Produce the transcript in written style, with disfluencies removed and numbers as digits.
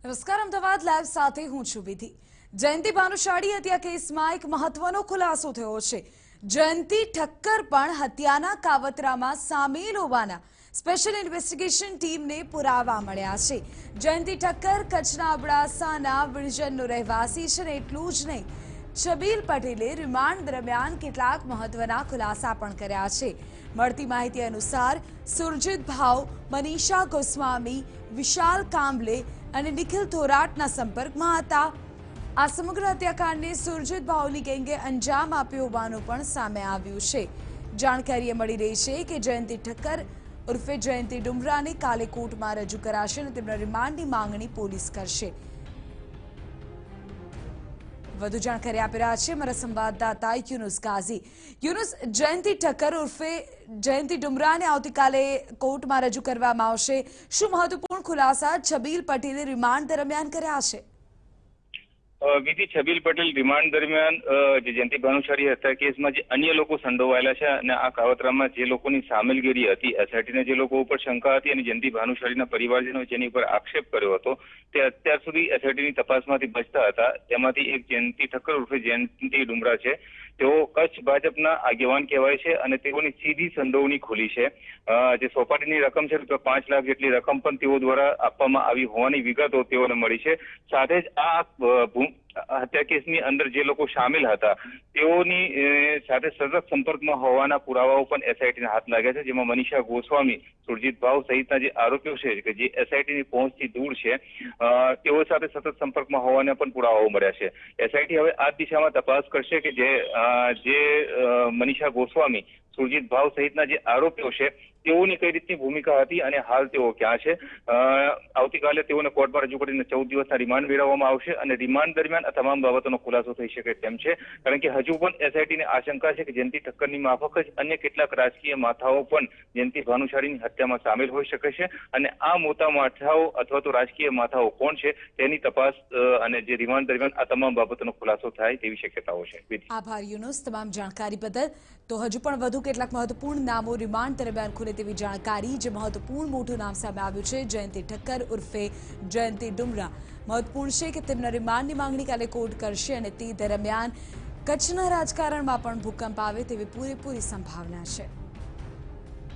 નમસ્કાર, અમદાવાદ લાઈવ સાથે હું છું વિધિ। જયંતિ ભાનુશાળી હત્યા કેસમાં એક મહત્વનો ખુલાસો થયો છે। જયંતિ ઠક્કર પણ હત્યાના કાવતરામાં સામેલ હોવાના સ્પેશિયલ ઇન્વેસ્ટિગેશન ટીમને પુરાવા મળ્યા છે। જયંતિ ઠક્કર કચ્છના અબડાસાના વિરજનનો રહેવાસી છે ને એટલું જ નહીં, છબીલ પટેલે રિમાન્ડ દરમિયાન કેટલાક મહત્વના ખુલાસા પણ કર્યા છે। મળતી માહિતી અનુસાર સુરજીત ભાવ, મનીષા ગોસ્વામી, વિશાલ કાંબલે અને નિખિલ થોરાટના સંપર્કમાં હતા। આ સમગ્ર હત્યાકાંડને સુરજીત ભાવની ગેંગે અંજામ આપ્યો હોવાનું પણ સામે આવ્યું છે। જાણકારી મળી રહી છે કે જયંતિ ઠક્કર ઉર્ફે જયંતિ ડુમરાને કાલે કોર્ટમાં રજૂ કરાશે અને તેમના રિમાન્ડની માંગણી પોલીસ કરશે। વધુ જાણકારી આપી રહ્યા છે મારા સંવાદદાતા યુનુસ ગાઝી। યુનુસ, જયંતિ ઠક્કર ઉર્ફે જયંતિ ડુમરાને આવતીકાલે કોર્ટમાં રજૂ કરવામાં આવશે। શું મહત્વપૂર્ણ ખુલાસા છબીલ પટેલે રિમાન્ડ દરમિયાન કર્યા છે? વિધિ, છબીલ પટેલ રિમાન્ડ દરમિયાન જે જયંતિ ભાનુશાળી હત્યા કેસમાં જે અન્ય લોકો સંડોવાયેલા છે અને આ કાવતરામાં જે લોકોની સામેલગીરી હતી, એસઆઈટીના જે લોકો ઉપર શંકા હતી અને જયંતિ ભાનુશાળીના પરિવારજનો જેની ઉપર આક્ષેપ કર્યો હતો તે અત્યાર સુધી એસઆઈટીની તપાસમાંથી બચતા હતા। તેમાંથી એક જયંતિ ઠક્કર ઉર્ફે જયંતિ ડુમરા છે, તેઓ કચ્છ ભાજપના આગેવાન કહેવાય છે અને તેઓની સીધી સંડોવણી ખુલી છે। જે સોપારીની રકમ છે ₹5 લાખ જેટલી રકમ પણ તેઓ દ્વારા આપવામાં આવી હોવાની વિગતો તેઓને મળી છે। સાથે જ આ હત્યા કેસની અંદર જે લોકો સામેલ હતા તેઓની સાથે સતત સંપર્કમાં હોવાના પુરાવાઓ પણ એસઆઈટીના હાથ લાગ્યા છે, જેમાં મનીષા ગોસ્વામી, સુરજીત ભાવ સહિતના જે આરોપીઓ છે કે જે એસઆઈટીની પહોંચથી દૂર છે, તેઓ સાથે સતત સંપર્કમાં હોવાના પણ પુરાવાઓ મળ્યા છે। એસઆઈટી હવે આ દિશામાં તપાસ કરશે કે જે મનીષા ગોસ્વામી, સુરજીત ભાવ સહિતના જે આરોપીઓ છે તેઓની કઈ રીતની ભૂમિકા હતી અને હાલ તેઓ ક્યાં છે। આવતીકાલે તેઓને કોર્ટમાં રજૂ કરીને 14 દિવસના રિમાન્ડ મેળવવામાં આવશે અને રિમાન્ડ દરમિયાન આ તમામ બાબતોનો ખુલાસો થઈ શકે તેમ છે, કારણ કે હજુ પણ એસઆઈટીને આશંકા છે કે જયંતિ ઠક્કરની માફક જ અન્ય કેટલાક રાજકીય માથાઓ પણ જયંતિ ભાનુશાળીની હત્યામાં સામેલ હોઈ શકે છે અને આ મોટા માથાઓ અથવા તો રાજકીય માથાઓ કોણ છે તેની તપાસ અને જે રિમાન્ડ દરમિયાન આ તમામ બાબતોનો ખુલાસો થાય તેવી શક્યતાઓ છે। આભાર યુનુસ તમામ જાણકારી બદલ। તો હજુ પણ વધુ કેટલાક મહત્વપૂર્ણ નામો રિમાન્ડ દરમિયાન ખુલે તેવી જાણકારી। જે મહત્વપૂર્ણ મોટું નામ સામે આવ્યું છે જયંતિ ઠક્કર ઉર્ફે જયંતિ ડુમરા। મહત્વપૂર્ણ છે કે તેમના રિમાન્ડની માંગણી કાલે કોર્ટ કરશે અને તે દરમિયાન કચ્છના રાજકારણમાં પણ ભૂકંપ આવે તેવી પૂરેપૂરી સંભાવના છે।